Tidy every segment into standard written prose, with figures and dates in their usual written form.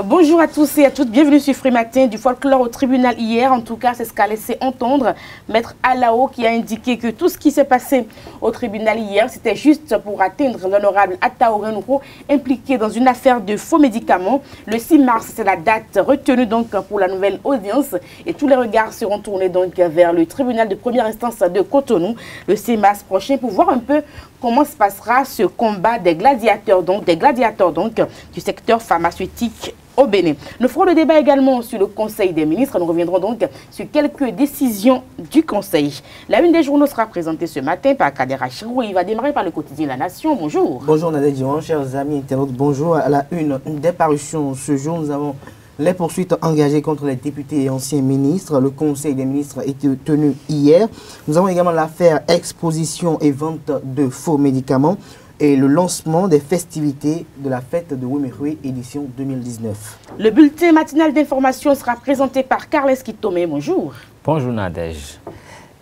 Bonjour à tous et à toutes, bienvenue sur Free Matin. Du folklore au tribunal hier, en tout cas c'est ce qu'a laissé entendre Maître Alao, qui a indiqué que tout ce qui s'est passé au tribunal hier, c'était juste pour atteindre l'honorable Atao Renouho, impliqué dans une affaire de faux médicaments. Le 6 mars, c'est la date retenue donc pour la nouvelle audience et tous les regards seront tournés donc vers le tribunal de première instance de Cotonou le 6 mars prochain pour voir un peu comment se passera ce combat des gladiateurs donc du secteur pharmaceutique au Bénin. Nous ferons le débat également sur le Conseil des ministres. Nous reviendrons donc sur quelques décisions du Conseil. La une des journaux sera présentée ce matin par Kader Achirou et il va démarrer par le quotidien La Nation. Bonjour. Bonjour Nadège Diwan, chers amis internautes. Bonjour. À la une des parutions ce jour, nous avons les poursuites engagées contre les députés et anciens ministres. Le Conseil des ministres a été tenu hier. Nous avons également l'affaire exposition et vente de faux médicaments et le lancement des festivités de la fête de Wemekwe édition 2019. Le bulletin matinal d'information sera présenté par Carles Kitome. Bonjour. Bonjour Nadège.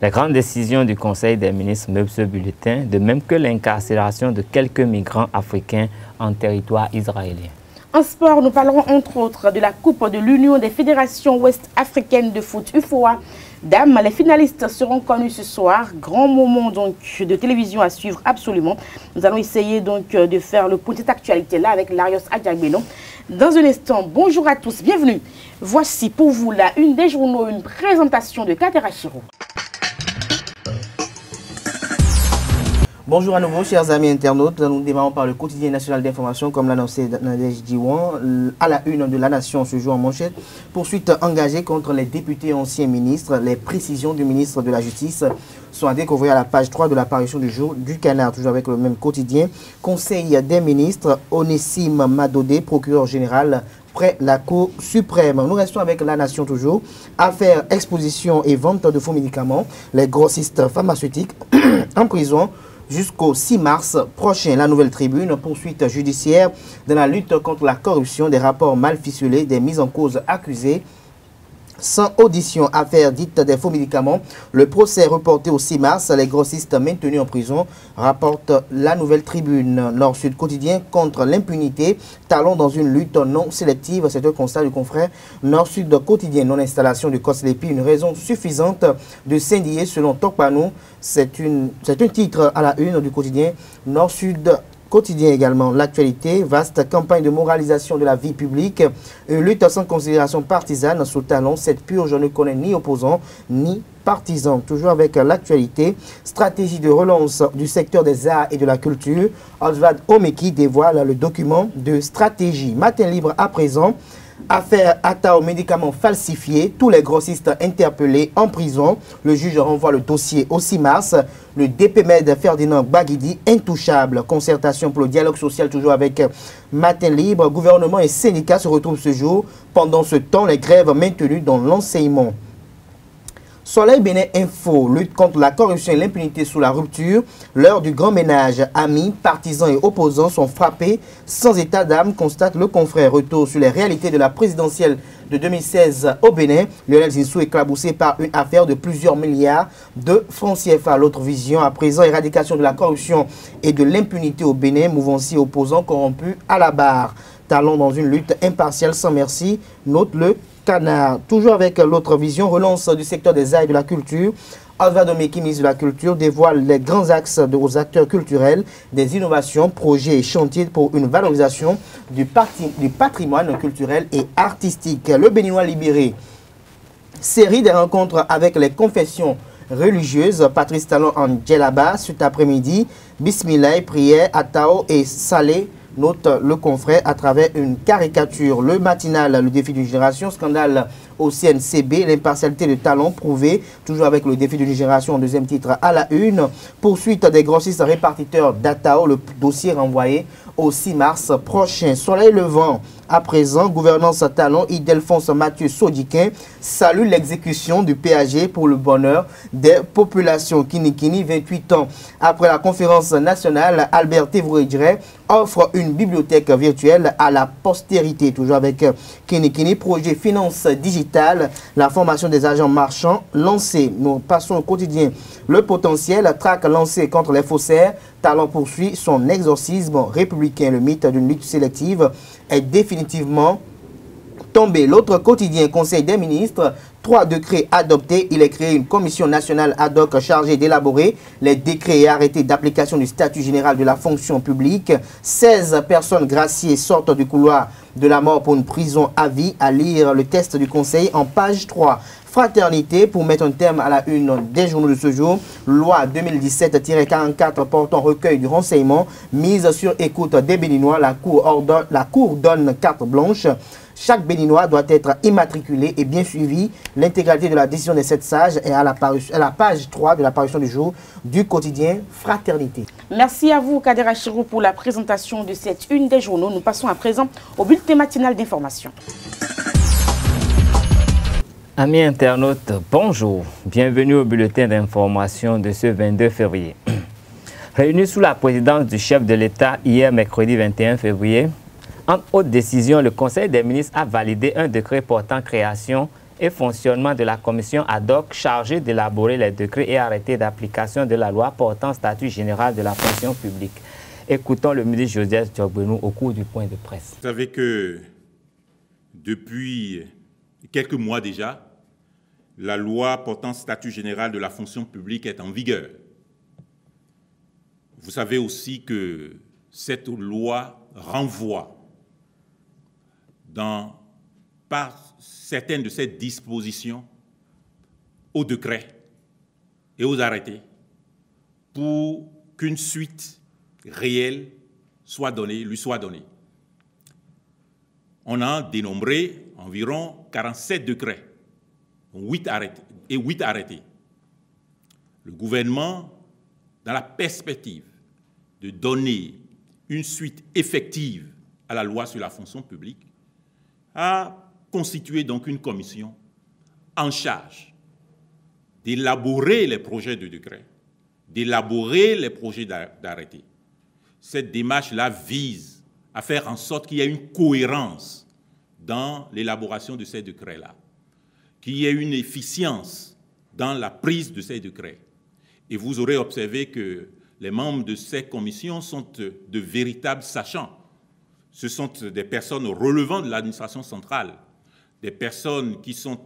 Les grandes décisions du Conseil des ministres meublent ce bulletin, de même que l'incarcération de quelques migrants africains en territoire israélien. En sport, nous parlerons entre autres de la Coupe de l'Union des fédérations ouest-africaines de foot UFOA. Dames, les finalistes seront connus ce soir. Grand moment donc de télévision à suivre absolument. Nous allons essayer donc de faire le point de cette actualité-là avec Larios Adjagbeno. Dans un instant, bonjour à tous, bienvenue. Voici pour vous la une des journaux, une présentation de Kader Achirou. Bonjour à nouveau, chers amis internautes. Nous démarrons par le quotidien national d'information, comme l'annonçait Nadège Diwan, à la une de La Nation ce jour en manchette. Poursuite engagée contre les députés et anciens ministres. Les précisions du ministre de la Justice sont à découvrir à la page 3 de l'apparition du jour du Canard, toujours avec le même quotidien. Conseil des ministres, Onésime Madodé, procureur général près la Cour suprême. Nous restons avec La Nation toujours. Affaire exposition et vente de faux médicaments. Les grossistes pharmaceutiques en prison jusqu'au 6 mars prochain. La Nouvelle Tribune, poursuite judiciaire dans la lutte contre la corruption, des rapports mal ficelés, des mises en cause accusées. Sans audition, affaire dite des faux médicaments. Le procès reporté au 6 mars. Les grossistes maintenus en prison, rapporte La Nouvelle Tribune. Nord-Sud quotidien contre l'impunité. Talon dans une lutte non sélective. C'est un constat du confrère Nord-Sud quotidien. Non-installation du COSLEPI, une raison suffisante de s'indigner selon Tokpanou. C'est un titre à la une du quotidien Nord-Sud quotidien également. L'actualité, vaste campagne de moralisation de la vie publique, une lutte sans considération partisane sous Talon. Cette purge ne connaît ni opposants ni partisans. Toujours avec l'actualité, stratégie de relance du secteur des arts et de la culture. Oswald Omeki dévoile le document de stratégie. Matin libre à présent. Affaire Atao médicaments falsifiés, tous les grossistes interpellés en prison. Le juge renvoie le dossier au 6 mars. Le DPMED Ferdinand Baguidi intouchable. Concertation pour le dialogue social toujours avec Matin libre. Gouvernement et syndicats se retrouvent ce jour. Pendant ce temps, les grèves maintenues dans l'enseignement. Soleil Bénin Info, lutte contre la corruption et l'impunité sous la rupture. L'heure du grand ménage. Amis, partisans et opposants sont frappés sans état d'âme, constate le confrère. Retour sur les réalités de la présidentielle de 2016 au Bénin. Lionel Zinsou éclaboussé par une affaire de plusieurs milliards de francs CFA. L'autre vision à présent, éradication de la corruption et de l'impunité au Bénin. Mouvancy opposants corrompus à la barre. Talon dans une lutte impartiale sans merci, note le Canard. Toujours avec l'autre vision, relance du secteur des arts et de la culture. Oswald Omeki, ministre de la Culture, dévoile les grands axes aux acteurs culturels, des innovations, projets et chantiers pour une valorisation du patrimoine culturel et artistique. Le Béninois libéré, série des rencontres avec les confessions religieuses. Patrice Talon en Djellaba, cet après-midi. Bismillah, prière, Atao et Salé. Note le confrère à travers une caricature. Le matinal, le défi d'une génération, scandale au CNCB, l'impartialité de Talon prouvée, toujours avec le défi d'une génération en deuxième titre à la une. Poursuite des grossistes répartiteurs d'Atao, le dossier renvoyé au 6 mars prochain. Soleil levant à présent, gouvernance Talon, Idelphonse Mathieu Sodiquin salue l'exécution du PAG pour le bonheur des populations. Kinikini, 28 ans après la conférence nationale, Albert Tévouredret offre une bibliothèque virtuelle à la postérité. Toujours avec Kinikini, projet finance digitale, la formation des agents marchands lancée. Nous passons au quotidien. Le potentiel, traque lancé contre les faussaires. Talon poursuit son exorcisme républicain. Le mythe d'une lutte sélective est définitivement tombé. L'autre quotidien, Conseil des ministres, 3 décrets adoptés. Il est créé une commission nationale ad hoc chargée d'élaborer les décrets et arrêtés d'application du statut général de la fonction publique. 16 personnes graciées sortent du couloir de la mort pour une prison à vie. À lire le texte du Conseil en page 3. Fraternité, pour mettre un terme à la une des journaux de ce jour, loi 2017-44 portant recueil du renseignement, mise sur écoute des Béninois, la Cour donne carte blanche. Chaque Béninois doit être immatriculé et bien suivi. L'intégralité de la décision des 7 sages est à la page 3 de la parution du jour du quotidien Fraternité. Merci à vous, Kader Achirou, pour la présentation de cette une des journaux. Nous passons à présent au bulletin matinal d'information. Amis internautes, bonjour. Bienvenue au bulletin d'information de ce 22 février. Réunis sous la présidence du chef de l'État hier mercredi 21 février, en haute décision, le Conseil des ministres a validé un décret portant création et fonctionnement de la commission ad hoc chargée d'élaborer les décrets et arrêtés d'application de la loi portant statut général de la fonction publique. Écoutons le ministre Joseph Diogbenou au cours du point de presse. Vous savez que depuis quelques mois déjà, la loi portant statut général de la fonction publique est en vigueur. Vous savez aussi que cette loi renvoie par certaines de ces dispositions aux décrets et aux arrêtés pour qu'une suite réelle lui soit donnée. On a dénombré environ 47 décrets, 8 arrêtés. Le gouvernement, dans la perspective de donner une suite effective à la loi sur la fonction publique, a constitué donc une commission en charge d'élaborer les projets de décret, d'élaborer les projets d'arrêté. Cette démarche-là vise à faire en sorte qu'il y ait une cohérence dans l'élaboration de ces décrets-là, qu'il y ait une efficience dans la prise de ces décrets. Et vous aurez observé que les membres de ces commissions sont de véritables sachants. Ce sont des personnes relevant de l'administration centrale, des personnes qui sont,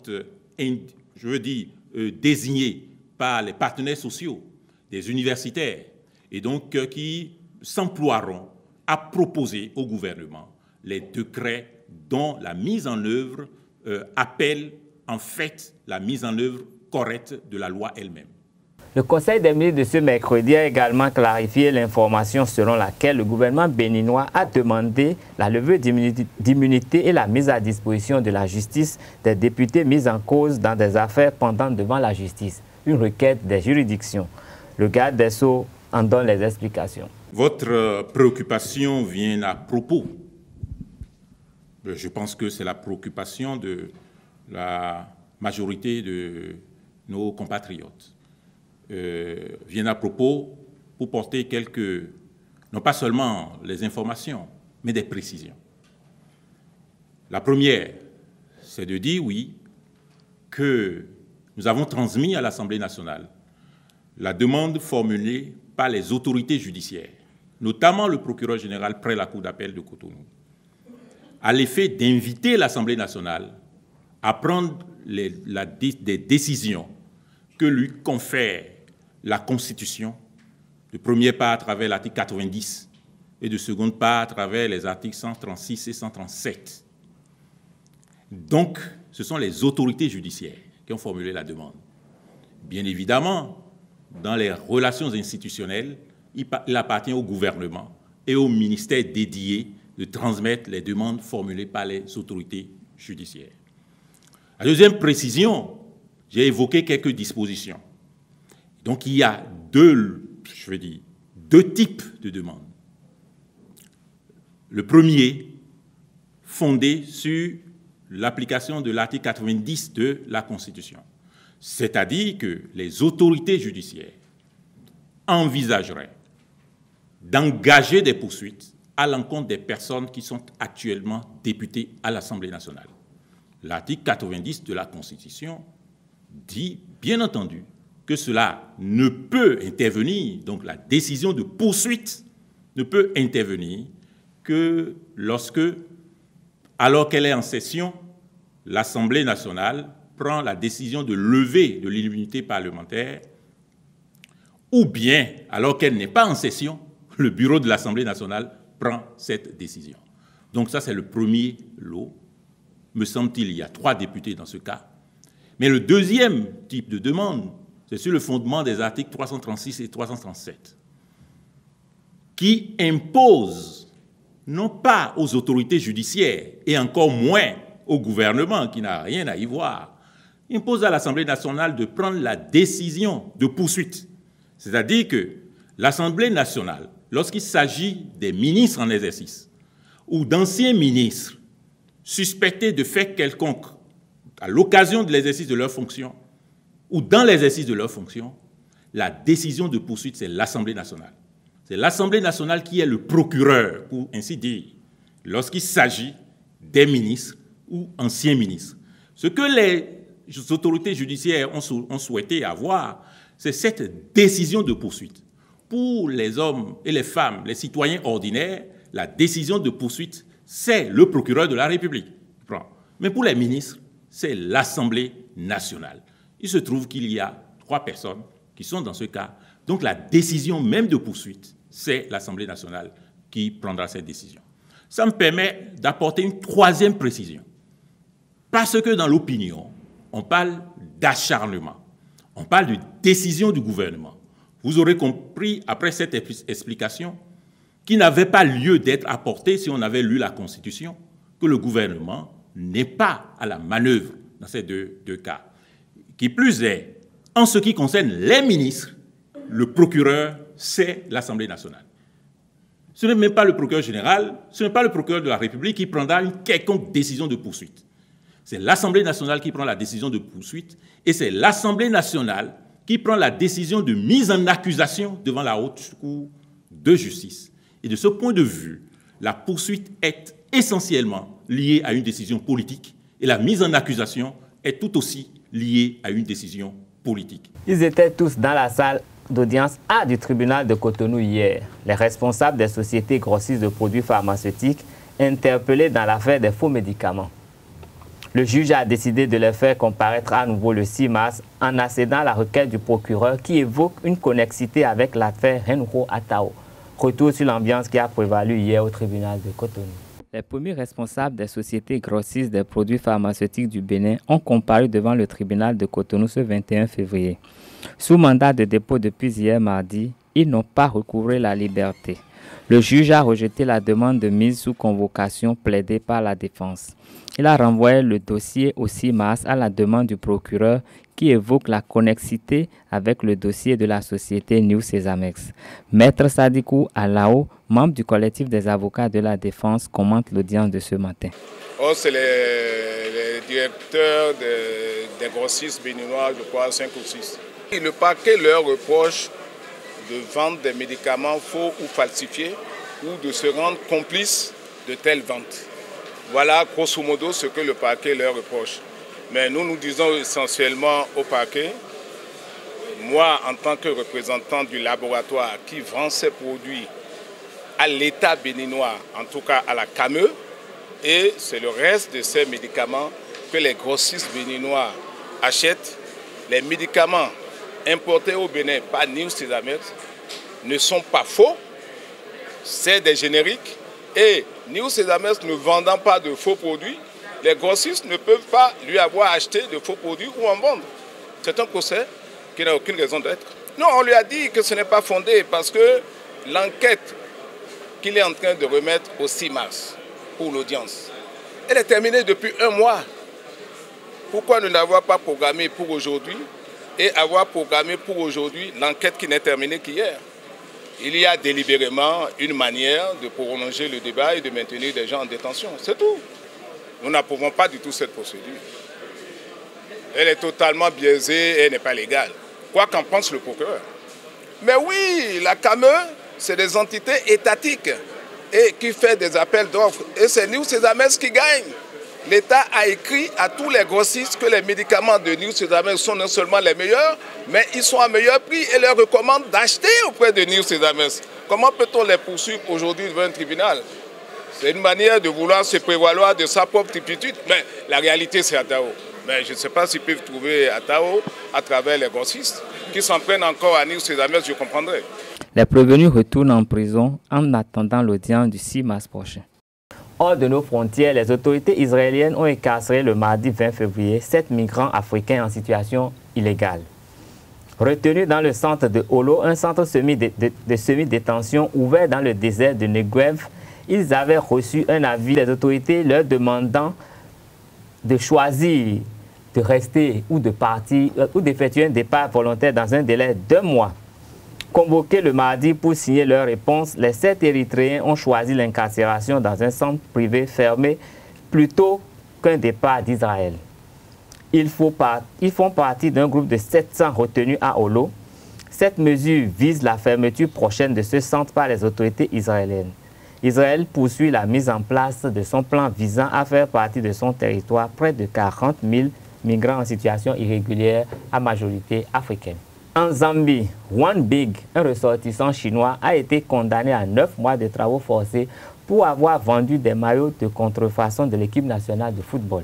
désignées par les partenaires sociaux, des universitaires, et donc qui s'emploieront à proposer au gouvernement les décrets dont la mise en œuvre appelle en fait la mise en œuvre correcte de la loi elle-même. Le Conseil des ministres de ce mercredi a également clarifié l'information selon laquelle le gouvernement béninois a demandé la levée d'immunité et la mise à disposition de la justice des députés mis en cause dans des affaires pendantes devant la justice, une requête des juridictions. Le garde des Sceaux en donne les explications. Votre préoccupation vient à propos. Je pense que c'est la préoccupation de la majorité de nos compatriotes. Viennent à propos pour porter non pas seulement les informations, mais des précisions. La première, c'est de dire, oui, que nous avons transmis à l'Assemblée nationale la demande formulée par les autorités judiciaires, notamment le procureur général près la Cour d'appel de Cotonou, à l'effet d'inviter l'Assemblée nationale à prendre des décisions que lui confère la Constitution, de première part à travers l'article 90 et de seconde part à travers les articles 136 et 137. Donc, ce sont les autorités judiciaires qui ont formulé la demande. Bien évidemment, dans les relations institutionnelles, il appartient au gouvernement et au ministère dédié de transmettre les demandes formulées par les autorités judiciaires. La deuxième précision, j'ai évoqué quelques dispositions. Donc, il y a deux types de demandes. Le premier, fondé sur l'application de l'article 90 de la Constitution. C'est-à-dire que les autorités judiciaires envisageraient d'engager des poursuites à l'encontre des personnes qui sont actuellement députées à l'Assemblée nationale. L'article 90 de la Constitution dit, bien entendu, que cela ne peut intervenir, donc la décision de poursuite ne peut intervenir que alors qu'elle est en session, l'Assemblée nationale prend la décision de lever de l'immunité parlementaire, ou bien, alors qu'elle n'est pas en session, le bureau de l'Assemblée nationale prend cette décision. Donc ça, c'est le premier lot. Me semble-t-il, il y a 3 députés dans ce cas. Mais le deuxième type de demande, c'est sur le fondement des articles 336 et 337, qui imposent, non pas aux autorités judiciaires, et encore moins au gouvernement, qui n'a rien à y voir, impose à l'Assemblée nationale de prendre la décision de poursuite. C'est-à-dire que l'Assemblée nationale, lorsqu'il s'agit des ministres en exercice ou d'anciens ministres suspectés de faits quelconques à l'occasion de l'exercice de leurs fonctions ou dans l'exercice de leurs fonctions, la décision de poursuite, c'est l'Assemblée nationale. C'est l'Assemblée nationale qui est le procureur, pour ainsi dire, lorsqu'il s'agit des ministres ou anciens ministres. Ce que les autorités judiciaires ont souhaité avoir, c'est cette décision de poursuite. Pour les hommes et les femmes, les citoyens ordinaires, la décision de poursuite, c'est le procureur de la République. Mais pour les ministres, c'est l'Assemblée nationale. Il se trouve qu'il y a 3 personnes qui sont dans ce cas. Donc la décision même de poursuite, c'est l'Assemblée nationale qui prendra cette décision. Ça me permet d'apporter une 3e précision. Parce que dans l'opinion, on parle d'acharnement. On parle de décision du gouvernement. Vous aurez compris, après cette explication, qui n'avait pas lieu d'être apportée si on avait lu la Constitution, que le gouvernement n'est pas à la manœuvre dans ces deux cas. Qui plus est, en ce qui concerne les ministres, le procureur, c'est l'Assemblée nationale. Ce n'est même pas le procureur général, ce n'est pas le procureur de la République qui prendra une quelconque décision de poursuite. C'est l'Assemblée nationale qui prend la décision de poursuite et c'est l'Assemblée nationale qui prend la décision de mise en accusation devant la Haute Cour de justice. Et de ce point de vue, la poursuite est essentiellement liée à une décision politique et la mise en accusation est tout aussi liée à une décision politique. Ils étaient tous dans la salle d'audience A du tribunal de Cotonou hier. Les responsables des sociétés grossistes de produits pharmaceutiques interpellés dans l'affaire des faux médicaments. Le juge a décidé de les faire comparaître à nouveau le 6 mars en accédant à la requête du procureur qui évoque une connexité avec l'affaire Renro Atao. Retour sur l'ambiance qui a prévalu hier au tribunal de Cotonou. Les premiers responsables des sociétés grossistes des produits pharmaceutiques du Bénin ont comparu devant le tribunal de Cotonou ce 21 février. Sous mandat de dépôt depuis hier mardi, ils n'ont pas recouvré la liberté. Le juge a rejeté la demande de mise sous convocation plaidée par la défense. Il a renvoyé le dossier au 6 mars à la demande du procureur qui évoque la connexité avec le dossier de la société New Sesamex. Maître Sadikou Alao, membre du collectif des avocats de la défense, commente l'audience de ce matin. Oh, c'est les directeurs des grossistes béninois, je crois, 5 ou 6. Et le parquet leur reproche de vendre des médicaments faux ou falsifiés ou de se rendre complices de telles ventes. Voilà grosso modo ce que le parquet leur reproche. Mais nous disons essentiellement au parquet, moi en tant que représentant du laboratoire qui vend ces produits à l'État béninois, en tout cas à la CAME, et c'est le reste de ces médicaments que les grossistes béninois achètent. Les médicaments importés au Bénin par New Sesamex ne sont pas faux, c'est des génériques. Et New Sesamex ne vendant pas de faux produits, les grossistes ne peuvent pas lui avoir acheté de faux produits ou en vendre. C'est un procès qui n'a aucune raison d'être. Non, on lui a dit que ce n'est pas fondé parce que l'enquête qu'il est en train de remettre au 6 mars pour l'audience, elle est terminée depuis 1 mois. Pourquoi ne l'avoir pas programmée pour aujourd'hui et avoir programmé pour aujourd'hui l'enquête qui n'est terminée qu'hier? Il y a délibérément une manière de prolonger le débat et de maintenir des gens en détention. C'est tout. Nous n'approuvons pas du tout cette procédure. Elle est totalement biaisée et elle n'est pas légale. Quoi qu'en pense le procureur. Mais oui, la CAME, c'est des entités étatiques et qui fait des appels d'offres. Et c'est New Sesamex qui gagne. L'État a écrit à tous les grossistes que les médicaments de New Sesamex sont non seulement les meilleurs, mais ils sont à meilleur prix et leur recommande d'acheter auprès de New Sesamex. Comment peut-on les poursuivre aujourd'hui devant un tribunal? C'est une manière de vouloir se prévaloir de sa propre turpitude. Mais la réalité, c'est à Tao. Mais je ne sais pas s'ils peuvent trouver à Tao à travers les grossistes qui s'en prennent encore à Nils Cézamès, je comprendrai. Les prévenus retournent en prison en attendant l'audience du 6 mars prochain. Hors de nos frontières, les autorités israéliennes ont incarcéré le mardi 20 février 7 migrants africains en situation illégale. Retenus dans le centre de Holo, un centre de semi-détention ouvert dans le désert de Negev, ils avaient reçu un avis des autorités leur demandant de choisir de rester ou de partir ou d'effectuer un départ volontaire dans un délai d'1 mois. Convoqués le mardi pour signer leur réponse, les 7 Érythréens ont choisi l'incarcération dans un centre privé fermé plutôt qu'un départ d'Israël. Ils font partie d'un groupe de 700 retenus à Holo. Cette mesure vise la fermeture prochaine de ce centre par les autorités israéliennes. Israël poursuit la mise en place de son plan visant à faire partie de son territoire près de 40 000 migrants en situation irrégulière à majorité africaine. En Zambie, One Big, un ressortissant chinois, a été condamné à 9 mois de travaux forcés pour avoir vendu des maillots de contrefaçon de l'équipe nationale de football.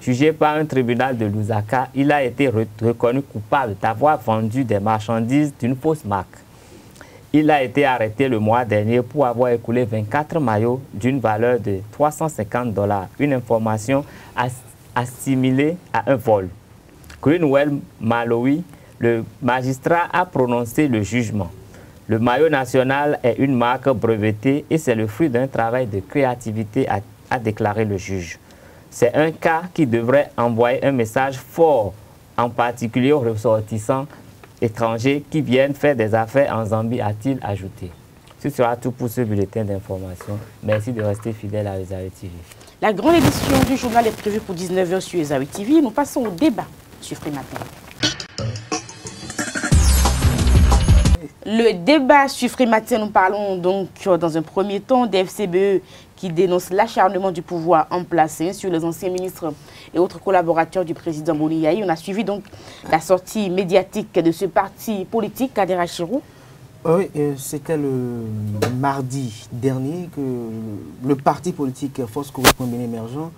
Jugé par un tribunal de Lusaka, il a été reconnu coupable d'avoir vendu des marchandises d'une fausse marque. Il a été arrêté le mois dernier pour avoir écoulé 24 maillots d'une valeur de 350 $, une information assimilée à un vol. Greenwell Malawi, le magistrat, a prononcé le jugement. Le maillot national est une marque brevetée et c'est le fruit d'un travail de créativité, a déclaré le juge. C'est un cas qui devrait envoyer un message fort, en particulier aux ressortissants étrangers qui viennent faire des affaires en Zambie, a-t-il ajouté. Ce sera tout pour ce bulletin d'information. Merci de rester fidèle à Esaü TV. La grande édition du journal est prévue pour 19 h sur Esaü TV. Nous passons au débat sur Freematin. Le débat sur Freematin, nous parlons donc dans un premier temps des FCBE qui dénoncent l'acharnement du pouvoir en place sur les anciens ministres et autres collaborateurs du président Boni Yayi. On a suivi donc la sortie médiatique de ce parti politique, Kader Achirou. Oui, c'était le mardi dernier que le parti politique Force Correspondant émergent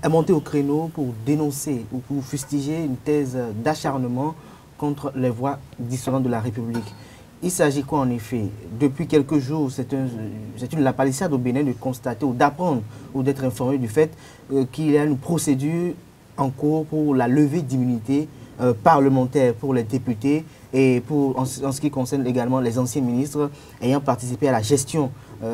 est monté au créneau pour dénoncer ou pour fustiger une thèse d'acharnement contre les voix dissonantes de la République. Il s'agit quoi en effet? Depuis quelques jours, c'est la palissade au Bénin de constater ou d'apprendre ou d'être informé du fait qu'il y a une procédure en cours pour la levée d'immunité parlementaire pour les députés et en ce qui concerne également les anciens ministres ayant participé à la gestion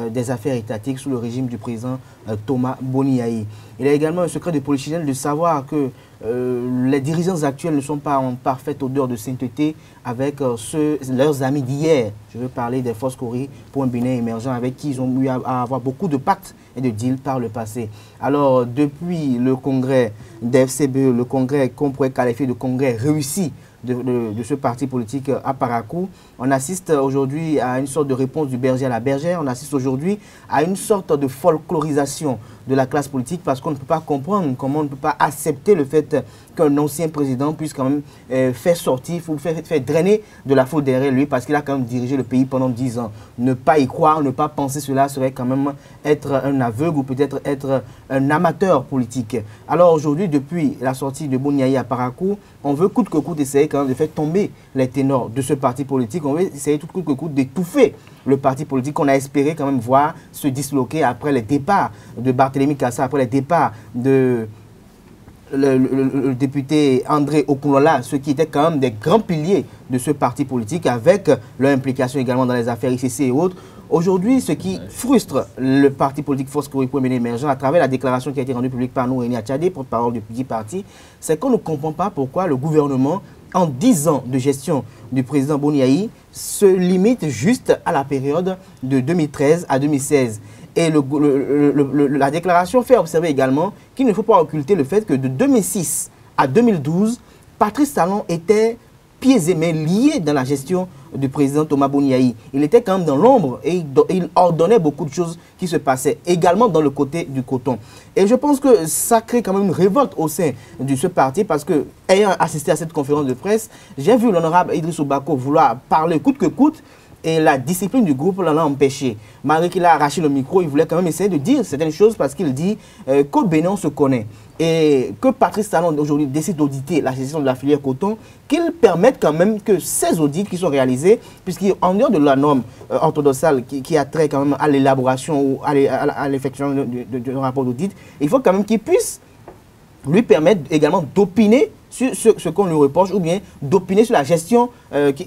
des affaires étatiques sous le régime du président Thomas Boni Yayi. Il y a également un secret de polichinelle de savoir que les dirigeants actuels ne sont pas en parfaite odeur de sainteté avec leurs amis d'hier. Je veux parler des Forces Corée pour un Bénin émergent avec qui ils ont eu à avoir beaucoup de pactes et de deals par le passé. Alors, depuis le congrès des FCBE, le congrès qu'on pourrait qualifier de congrès réussi de ce parti politique à Parakou, on assiste aujourd'hui à une sorte de réponse du berger à la bergère. On assiste aujourd'hui à une sorte de folklorisation de la classe politique parce qu'on ne peut pas comprendre comment on ne peut pas accepter le fait qu'un ancien président puisse quand même faire sortir, faire drainer de la foule derrière lui parce qu'il a quand même dirigé le pays pendant 10 ans. Ne pas y croire, ne pas penser cela serait quand même être un aveugle ou peut-être être un amateur politique. Alors aujourd'hui, depuis la sortie de Boni Yayi à Parakou, on veut coûte que coûte essayer quand même de faire tomber les ténors de ce parti politique. On veut essayer tout coûte que coûte d'étouffer le parti politique qu'on a espéré quand même voir se disloquer après le départ de Barthélémy Kassa, après le départ de le député André Okunlola, ceux qui étaient quand même des grands piliers de ce parti politique avec leur implication également dans les affaires ICC et autres. Aujourd'hui, ce qui frustre le parti politique Force Correspondant émergent à travers la déclaration qui a été rendue publique par nous, Rémi Atchadé, porte-parole du petit parti, c'est qu'on ne comprend pas pourquoi le gouvernement, en 10 ans de gestion du président Boni Yayi, se limite juste à la période de 2013 à 2016. Et la déclaration fait observer également qu'il ne faut pas occulter le fait que de 2006 à 2012, Patrice Talon était pieds et mains liés dans la gestion du président Thomas Boni Yayi. Il était quand même dans l'ombre et il ordonnait beaucoup de choses qui se passaient, également dans le côté du coton. Et je pense que ça crée quand même une révolte au sein de ce parti parce que, ayant assisté à cette conférence de presse, j'ai vu l'honorable Idriss Oubako vouloir parler coûte que coûte Et la discipline du groupe l'en a empêché. Malgré qu'il a arraché le micro, il voulait quand même essayer de dire certaines choses parce qu'il dit qu'au Bénin, on se connaît. Et que Patrice Talon aujourd'hui décide d'auditer la gestion de la filière coton, qu'il permette quand même que ces audits qui sont réalisés, puisqu'en dehors de la norme orthodoxale qui a trait quand même à l'élaboration ou à l'effectuation du rapport d'audit, il faut quand même qu'il puisse lui permettre également d'opiner sur ce qu'on lui reproche ou bien d'opiner sur la gestion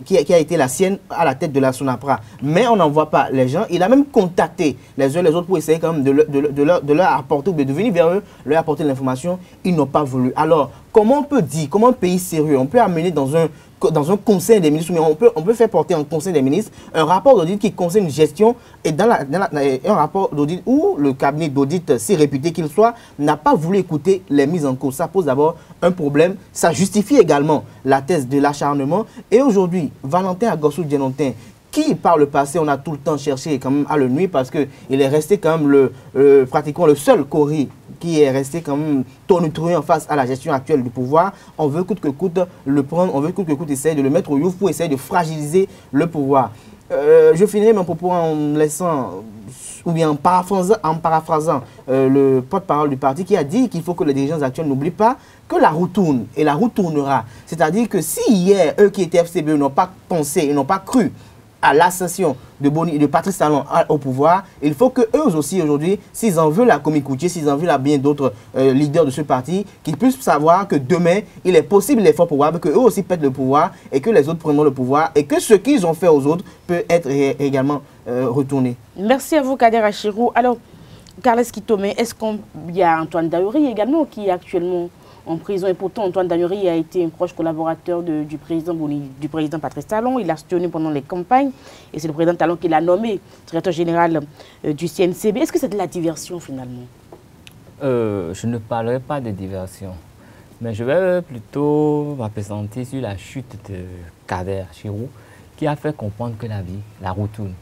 qui a été la sienne à la tête de la SONAPRA. Mais on n'en voit pas les gens. Il a même contacté les uns les autres pour essayer quand même de leur apporter, ou de venir vers eux, leur apporter l'information. Ils n'ont pas voulu. Alors, comment on peut dire, comment un pays sérieux, on peut amener dans un conseil des ministres, mais on peut faire porter en conseil des ministres un rapport d'audit qui concerne une gestion et un rapport d'audit où le cabinet d'audit, si réputé qu'il soit, n'a pas voulu écouter les mises en cause. Ça pose d'abord un problème. Ça justifie également la thèse de l'acharnement. Et aujourd'hui, Valentin Agossou-Djenontin, qui par le passé, on a tout le temps cherché quand même à le nuire parce qu'il est resté quand même pratiquement le seul Kori qui est resté quand même tonitruant face à la gestion actuelle du pouvoir. On veut coûte que coûte le prendre, on veut coûte que coûte essayer de le mettre au youf pour essayer de fragiliser le pouvoir. Je finirai mon propos en laissant, ou bien en paraphrasant le porte-parole du parti qui a dit qu'il faut que les dirigeants actuels n'oublient pas que la roue tourne, et la roue tournera. C'est-à-dire que si hier, eux qui étaient FCBE n'ont pas pensé, ils n'ont pas cru à l'ascension de Patrice Talon au pouvoir, il faut que eux aussi aujourd'hui, s'ils en veulent à Komikoutié, s'ils en veulent à bien d'autres leaders de ce parti, qu'ils puissent savoir que demain, il est possible, il est fort probable que eux aussi pètent le pouvoir et que les autres prendront le pouvoir et que ce qu'ils ont fait aux autres peut être également retourné. Merci à vous, Kader Achirou. Alors, Carles Kitome, est-ce qu'il y a Antoine Dauri également qui est actuellement en prison? Et pourtant, Antoine Dauri a été un proche collaborateur du président Patrice Talon. Il a soutenu pendant les campagnes. Et c'est le président Talon qui l'a nommé directeur général du CNCB. Est-ce que c'est de la diversion finalement? Je ne parlerai pas de diversion. Mais je vais plutôt m'appesantir sur la chute de Kader Achirou qui a fait comprendre que la roue tourne.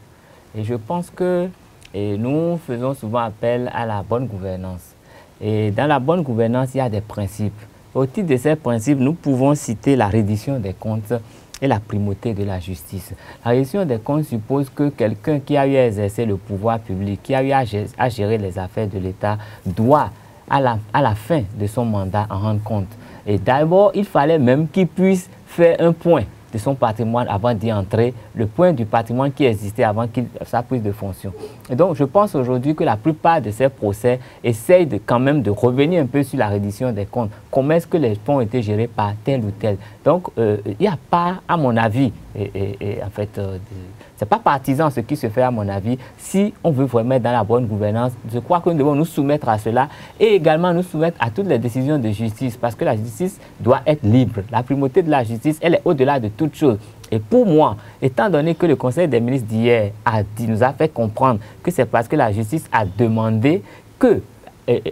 Et je pense que nous faisons souvent appel à la bonne gouvernance. Et dans la bonne gouvernance, il y a des principes. Au titre de ces principes, nous pouvons citer la reddition des comptes et la primauté de la justice. La reddition des comptes suppose que quelqu'un qui a eu à exercer le pouvoir public, qui a eu à gérer les affaires de l'État, doit, à la fin de son mandat, en rendre compte. Et d'abord, il fallait même qu'il puisse faire un point de son patrimoine avant d'y entrer, le point du patrimoine qui existait avant sa prise de fonction. Et donc, je pense aujourd'hui que la plupart de ces procès essayent quand même de revenir un peu sur la reddition des comptes. Comment est-ce que les fonds ont été gérés par tel ou tel. Donc, il n'y a pas, à mon avis, en fait, c'est pas partisan ce qui se fait à mon avis. Si on veut vraiment être dans la bonne gouvernance, je crois que nous devons nous soumettre à cela et également nous soumettre à toutes les décisions de justice parce que la justice doit être libre. La primauté de la justice, elle est au-delà de toute chose. Et pour moi, étant donné que le Conseil des ministres d'hier nous a fait comprendre que c'est parce que la justice a demandé que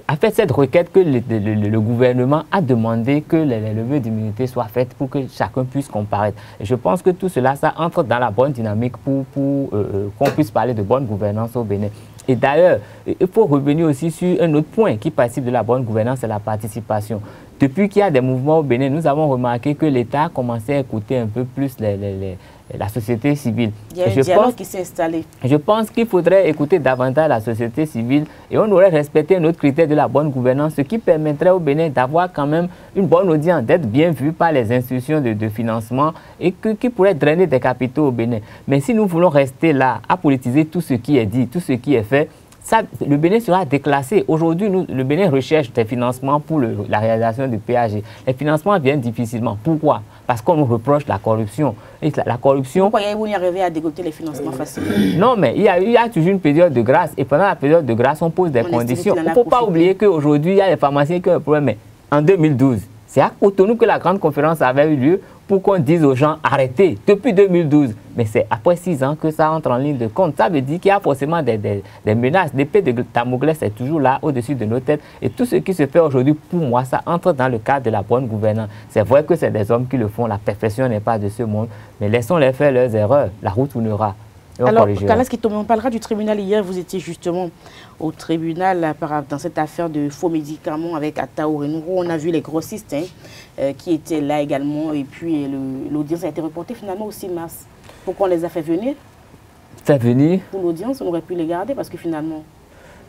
a fait cette requête que le gouvernement a demandé que les levées d'immunité soient faites pour que chacun puisse comparaître. Et je pense que tout cela, ça entre dans la bonne dynamique pour qu'on puisse parler de bonne gouvernance au Bénin. Et d'ailleurs, il faut revenir aussi sur un autre point qui participe de la bonne gouvernance, c'est la participation. Depuis qu'il y a des mouvements au Bénin, nous avons remarqué que l'État a commencé à écouter un peu plus la société civile. Il y a un dialogue qui s'est installé. Je pense qu'il faudrait écouter davantage la société civile et on aurait respecté un autre critère de la bonne gouvernance, ce qui permettrait au Bénin d'avoir quand même une bonne audience, d'être bien vu par les institutions de financement et qui pourrait drainer des capitaux au Bénin. Mais si nous voulons rester là à politiser tout ce qui est dit, tout ce qui est fait, ça, le Bénin sera déclassé. Aujourd'hui, le Bénin recherche des financements pour la réalisation du PAG. Les financements viennent difficilement. Pourquoi? Parce qu'on nous reproche la corruption. Et la corruption... Pourquoi vous n'y arrivez à dégoter les financements facilement? Non, mais il y a toujours une période de grâce. Et pendant la période de grâce, on pose des conditions. Il ne faut pas oublier qu'aujourd'hui, il y a les pharmaciens qui ont un problème. Mais en 2012, c'est à Cotonou que la grande conférence avait eu lieu pour qu'on dise aux gens arrêtez depuis 2012. Mais c'est après 6 ans que ça entre en ligne de compte. Ça veut dire qu'il y a forcément des menaces. L'épée de Damoclès est toujours là au-dessus de nos têtes. Et tout ce qui se fait aujourd'hui, pour moi, ça entre dans le cadre de la bonne gouvernance. C'est vrai que c'est des hommes qui le font. La perfection n'est pas de ce monde. Mais laissons-les faire leurs erreurs. La route tournera. Alors, Carles Kitome, on parlera du tribunal. Hier, vous étiez justement au tribunal dans cette affaire de faux médicaments avec Atao Renoro. On a vu les grossistes qui étaient là également. Et puis, l'audience a été reportée finalement au 6 mars. Pourquoi on les a fait venir? fait venir. Pour l'audience, on aurait pu les garder parce que finalement,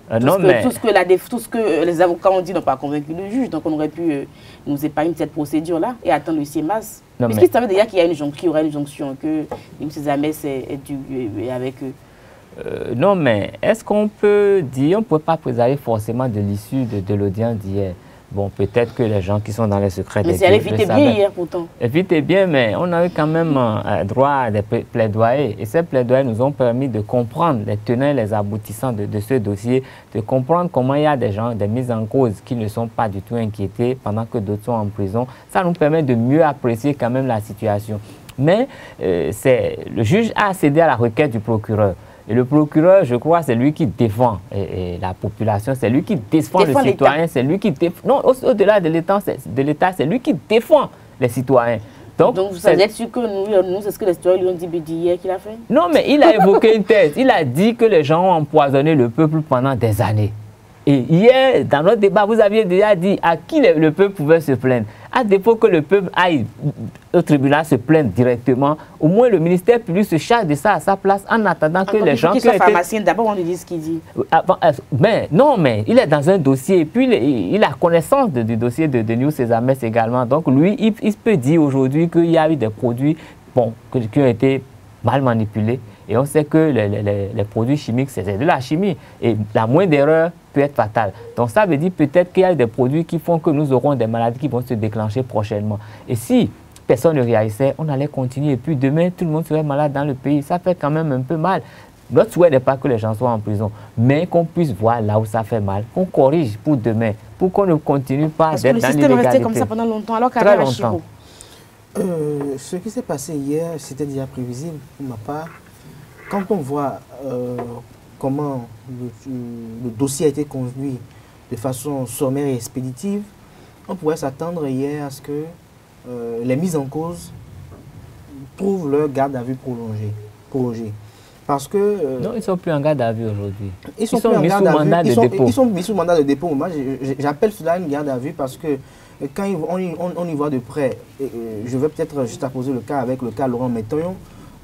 tout ce que les avocats ont dit n'ont pas convaincu le juge. Donc on aurait pu nous épargner cette procédure-là et attendre le CIEMAS. Puisqu'ils savaient déjà qu'il y aurait une jonction, que M. Zamès est avec eux. Non, mais est-ce qu'on peut dire, on ne peut pas présager forcément de l'issue de l'audience d'hier? Bon, peut-être que les gens qui sont dans les secrets... Mais c'est évité bien hier, pourtant. Évité bien, mais on a eu quand même droit à des plaidoyers. Et ces plaidoyers nous ont permis de comprendre les tenants et les aboutissants de ce dossier, de comprendre comment il y a des gens, des mises en cause qui ne sont pas du tout inquiétés pendant que d'autres sont en prison. Ça nous permet de mieux apprécier quand même la situation. Mais le juge a cédé à la requête du procureur. Et le procureur, je crois, c'est lui qui défend la population, c'est lui qui défend le citoyen, c'est lui qui défend... Non, au-delà de l'État, c'est lui qui défend les citoyens. Donc vous êtes sûr que nous c'est ce que les citoyens lui ont dit hier qu'il a fait? Non, mais il a évoqué une thèse. Il a dit que les gens ont empoisonné le peuple pendant des années. Et hier, dans notre débat, vous aviez déjà dit à qui le peuple pouvait se plaindre. À défaut que le peuple aille au tribunal se plaindre directement, au moins le ministère public se charge de ça à sa place en attendant que les gens... pharmacien, d'abord on lui dit ce qu'il dit. Mais non, mais il est dans un dossier, et puis il a connaissance du dossier de New Césamès également. Donc lui, il peut dire aujourd'hui qu'il y a eu des produits qui ont été mal manipulés. Et on sait que les produits chimiques, c'est de la chimie. Et la moindre erreur peut être fatale. Donc ça veut dire peut-être qu'il y a des produits qui font que nous aurons des maladies qui vont se déclencher prochainement. Et si personne ne réagissait, on allait continuer. Et puis demain, tout le monde serait malade dans le pays. Ça fait quand même un peu mal. Notre souhait n'est pas que les gens soient en prison, mais qu'on puisse voir là où ça fait mal, qu'on corrige pour demain, pour qu'on ne continue pas d'être dans l'illégalité. Parce que le système est resté comme ça pendant longtemps, alors qu'à très longtemps. Ce qui s'est passé hier, c'était déjà prévisible pour ma part. Quand on voit comment le dossier a été conduit de façon sommaire et expéditive, on pourrait s'attendre hier à ce que les mises en cause trouvent leur garde à vue prolongée. Parce que... non, ils ne sont plus en garde à vue aujourd'hui. Ils sont mis sous mandat de dépôt. Ils sont mis sous mandat de dépôt. Moi, j'appelle cela une garde à vue parce que quand on y voit de près, je vais peut-être juste apposer le cas avec le cas Laurent Métoyon,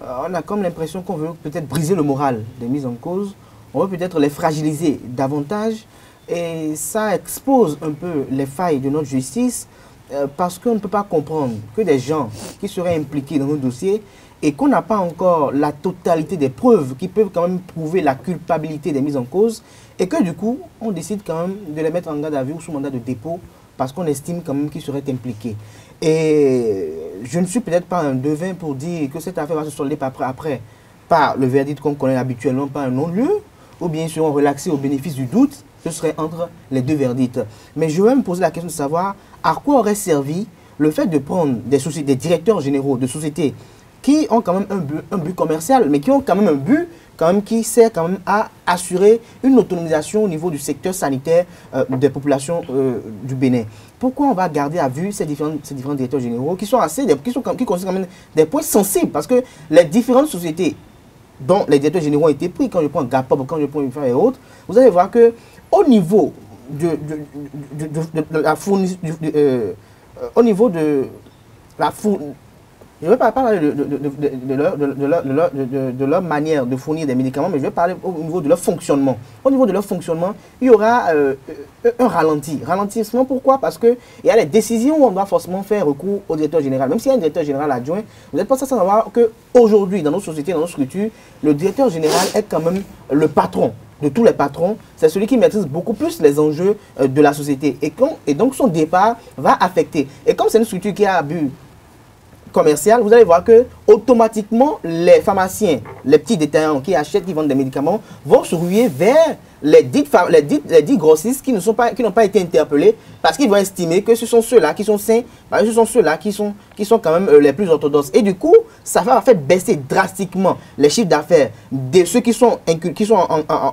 on a comme l'impression qu'on veut peut-être briser le moral des mises en cause, on veut peut-être les fragiliser davantage et ça expose un peu les failles de notre justice parce qu'on ne peut pas comprendre que des gens qui seraient impliqués dans nos dossiers et qu'on n'a pas encore la totalité des preuves qui peuvent quand même prouver la culpabilité des mises en cause et que du coup, on décide quand même de les mettre en garde à vue ou sous mandat de dépôt parce qu'on estime quand même qu'ils seraient impliqués. Et je ne suis peut-être pas un devin pour dire que cette affaire va se solder après par le verdict qu'on connaît habituellement, par un non-lieu, ou bien ils seront relaxés au bénéfice du doute, ce serait entre les deux verdicts. Mais je vais me poser la question de savoir à quoi aurait servi le fait de prendre des directeurs généraux de sociétés qui ont quand même un but commercial, mais qui ont quand même un but qui sert quand même à assurer une autonomisation au niveau du secteur sanitaire des populations du Bénin. Pourquoi on va garder à vue ces différents directeurs généraux qui constituent quand même des points sensibles? Parce que les différentes sociétés dont les directeurs généraux ont été pris, quand je prends Gapop, quand je prends UFA et autres, vous allez voir que au niveau de la fourniture, au niveau de la fourniture, je ne vais pas parler de leur manière de fournir des médicaments, mais je vais parler au niveau de leur fonctionnement. Au niveau de leur fonctionnement, il y aura un ralentissement. Pourquoi? Parce qu'il y a les décisions où on doit forcément faire recours au directeur général. Même s'il y a un directeur général adjoint, vous n'êtes pas sans savoir qu'aujourd'hui, dans nos sociétés, dans nos structures, le directeur général est quand même le patron de tous les patrons. C'est celui qui maîtrise beaucoup plus les enjeux de la société. Et donc son départ va affecter. Et comme c'est une structure qui a abus commercial, vous allez voir que automatiquement les pharmaciens, les petits détaillants qui achètent, qui vendent des médicaments, vont se ruer vers les dits grossistes qui n'ont pas été interpellés parce qu'ils vont estimer que ce sont ceux-là qui sont sains, ce sont ceux-là qui sont quand même les plus orthodoxes. Et du coup, ça va faire baisser drastiquement les chiffres d'affaires de ceux qui sont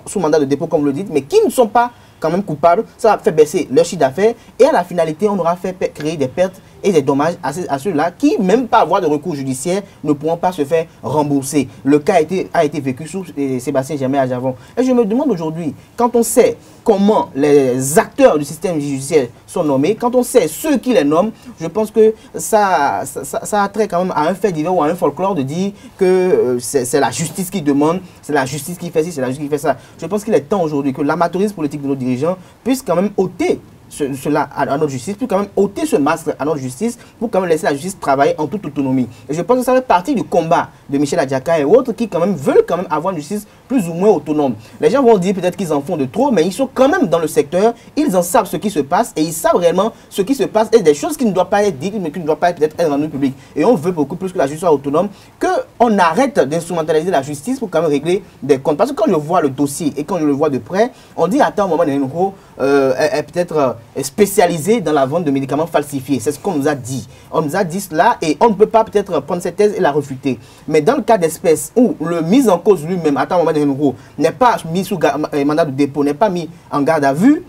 sous mandat de dépôt, comme vous le dites, mais qui ne sont pas quand même coupables. Ça va faire baisser leur chiffre d'affaires et à la finalité, on aura fait créer des pertes et des dommages à ceux-là qui, même par voie de recours judiciaire, ne pourront pas se faire rembourser. Le cas a été vécu sous Sébastien Germain à Javon. Et je me demande aujourd'hui, quand on sait comment les acteurs du système judiciaire sont nommés, quand on sait ceux qui les nomment, je pense que ça a trait quand même à un fait divers ou à un folklore de dire que c'est la justice qui demande, c'est la justice qui fait ci, c'est la justice qui fait ça. Je pense qu'il est temps aujourd'hui que l'amateurisme politique de nos dirigeants puisse quand même ôter cela à notre justice, puis quand même ôter ce masque à notre justice pour quand même laisser la justice travailler en toute autonomie. Et je pense que ça fait partie du combat de Michel Adjaka et autres qui quand même veulent quand même avoir une justice plus ou moins autonome. Les gens vont dire peut-être qu'ils en font de trop, mais ils sont quand même dans le secteur, ils en savent ce qui se passe et ils savent réellement ce qui se passe et des choses qui ne doivent pas être dites, mais qui ne doivent pas peut-être être rendues publiques. Et on veut beaucoup plus que la justice soit autonome, qu'on arrête d'instrumentaliser la justice pour quand même régler des comptes. Parce que quand je vois le dossier et quand je le vois de près, on dit attends, Maman Nenro est peut-être spécialisé dans la vente de médicaments falsifiés. C'est ce qu'on nous a dit. On nous a dit cela et on ne peut pas peut-être prendre cette thèse et la refuter. Mais dans le cas d'espèce où le mise en cause lui-même, attends, Maman Nenro, n'est pas mis sous mandat de dépôt, n'est pas mis en garde à vue,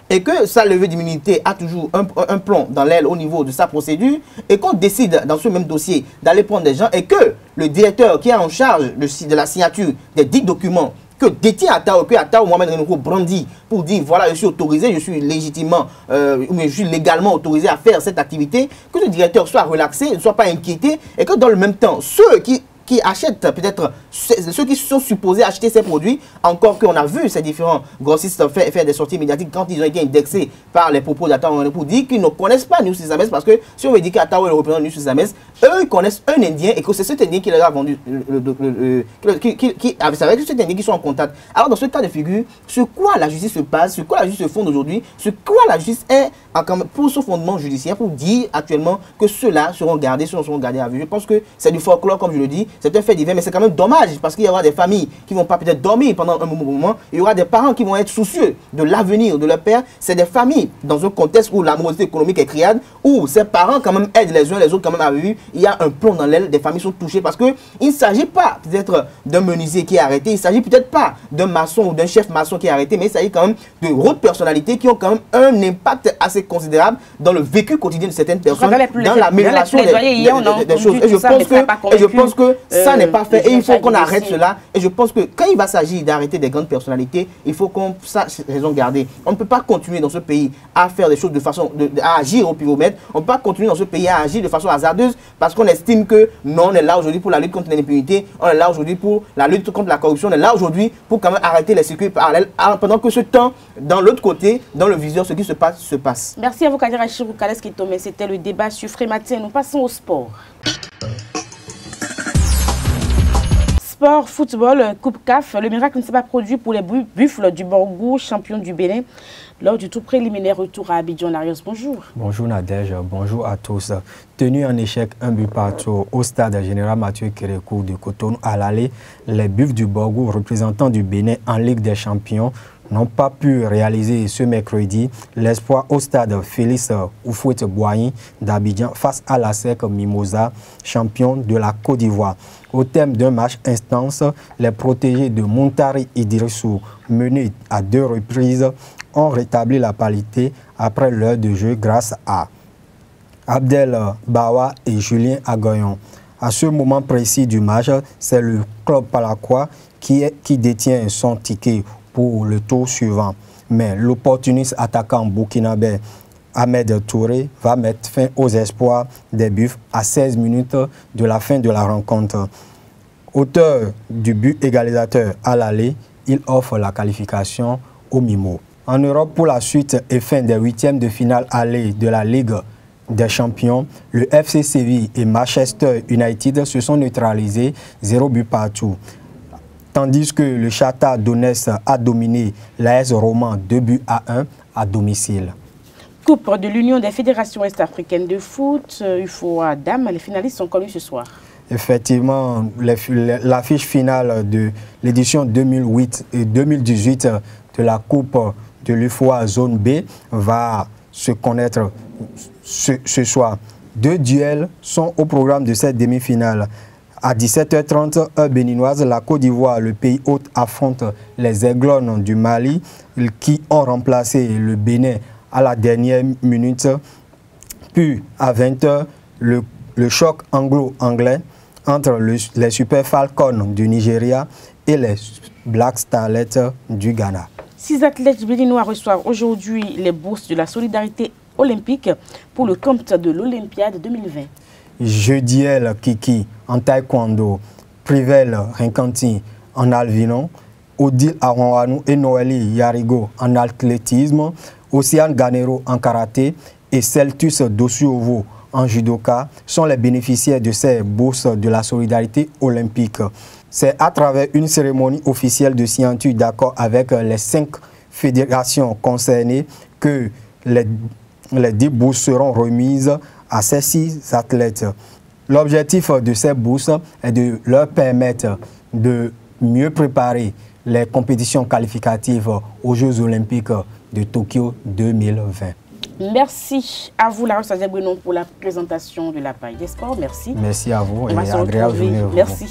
et que sa levée d'immunité a toujours un plomb dans l'aile au niveau de sa procédure, et qu'on décide dans ce même dossier d'aller prendre des gens, et que le directeur qui est en charge de la signature des 10 documents que détient Atao, que Atao Mohamed Renouko brandit pour dire voilà, je suis autorisé, je suis légitimement, mais je suis légalement autorisé à faire cette activité, que le directeur soit relaxé, ne soit pas inquiété, et que dans le même temps, ceux qui achètent peut-être, ceux qui sont supposés acheter ces produits, encore qu'on a vu ces différents grossistes faire des sorties médiatiques quand ils ont été indexés par les propos d'Atao pour dire qu'ils ne connaissent pas News Sames, parce que si on veut dire qu'Atao est le représentant de News Sames, eux ils connaissent un Indien et que c'est cet Indien qui leur a vendu, c'est avec cet Indien qui sont en contact. Alors dans ce cas de figure, sur quoi la justice se base, sur quoi la justice se fonde aujourd'hui, sur quoi la justice est pour ce fondement judiciaire pour dire actuellement que ceux-là seront gardés à vue. Je pense que c'est du folklore comme je le dis. C'est un fait divers, mais c'est quand même dommage parce qu'il y aura des familles qui ne vont pas peut-être dormir pendant un moment. Il y aura des parents qui vont être soucieux de l'avenir de leur père. C'est des familles dans un contexte où l'amorosité économique est criade, où ces parents quand même aident les uns les autres quand même à vivre. Il y a un plomb dans l'aile, des familles sont touchées parce qu'il ne s'agit pas peut-être d'un menuisier qui est arrêté, il ne s'agit peut-être pas d'un maçon ou d'un chef maçon qui est arrêté, mais il s'agit quand même de hautes personnalités qui ont quand même un impact assez considérable dans le vécu quotidien de certaines personnes, dans l'amélioration des choses. Et je pense que ça n'est pas fait et il faut qu'on arrête cela. Et je pense que quand il va s'agir d'arrêter des grandes personnalités, il faut qu'on sache raison garder. On ne peut pas continuer dans ce pays à faire des choses de façon, à agir au pivomètre. On ne peut pas continuer dans ce pays à agir de façon hasardeuse parce qu'on estime que non, on est là aujourd'hui pour la lutte contre l'impunité, on est là aujourd'hui pour la lutte contre la corruption, on est là aujourd'hui pour quand même arrêter les circuits parallèles pendant que ce temps, dans l'autre côté, dans le viseur, ce qui se passe, se passe. Merci à vous, Kadira Chirou Kales Kitome. C'était le débat sur Frématin. Nous passons au sport. Sport, football, Coupe CAF, le miracle ne s'est pas produit pour les Buffles du Borgou, champion du Bénin, lors du tout préliminaire retour à Abidjan. Larios, bonjour. Bonjour Nadège, bonjour à tous. Tenu en échec un but partout au stade général Mathieu Kérékou de Cotonou à l'aller, les Buffles du Borgou, représentants du Bénin en Ligue des Champions, n'ont pas pu réaliser ce mercredi l'espoir au stade Félix Houphouët-Boigny d'Abidjan face à la SEC Mimosa, champion de la Côte d'Ivoire. Au terme d'un match intense, les protégés de Montari Idrissou, menés à 2 reprises, ont rétabli la parité après l'heure de jeu grâce à Abdel Bawa et Julien Agoyon. À ce moment précis du match, c'est le club Palakwa qui détient son ticket pour le tour suivant. Mais l'opportuniste attaquant burkinabé Ahmed Touré va mettre fin aux espoirs des Buffles à 16 minutes de la fin de la rencontre. Auteur du but égalisateur à l'aller, il offre la qualification au Mimo. En Europe, pour la suite et fin des 8e de finale aller de la Ligue des Champions, le FC Séville et Manchester United se sont neutralisés 0 but partout. Tandis que le Shakhtar Donetsk a dominé l'AS Roman 2-1 à domicile. Coupe de l'Union des fédérations est-africaines de foot, UFOA Dames, les finalistes sont connus ce soir. Effectivement, l'affiche finale de l'édition 2008 et 2018 de la Coupe de l'UFOA Zone B va se connaître ce soir. 2 duels sont au programme de cette demi-finale. À 17h30, heure béninoise, la Côte d'Ivoire, le pays hôte, affronte les Aiglones du Mali qui ont remplacé le Bénin à la dernière minute Puis, à 20 h, le choc anglo-anglais entre les Super Falcons du Nigeria et les Black Starlets du Ghana. 6 athlètes béninois reçoivent aujourd'hui les bourses de la solidarité olympique pour le compte de l'Olympiade 2020. Jeudiel Kiki en taekwondo, Privel Rinkanti en alvinon, Odile Aronwanou et Noélie Yarigo en athlétisme, Océane Ganero en karaté et Celtus Dosuovo en judoka sont les bénéficiaires de ces bourses de la solidarité olympique. C'est à travers une cérémonie officielle de signature d'accord avec les 5 fédérations concernées que les 10 bourses seront remises à ces 6 athlètes. L'objectif de ces bourses est de leur permettre de mieux préparer les compétitions qualificatives aux Jeux olympiques de Tokyo 2020. Merci à vous, Laroche Adjabouenon, pour la présentation de la page des sports. Merci. Merci à vous. On va se retrouver. Merci.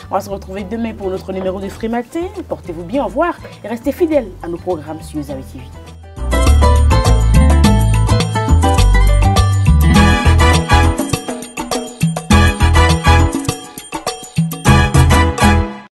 On va se retrouver demain pour notre numéro de Free Matin. Portez-vous bien, au revoir et restez fidèles à nos programmes sur News TV.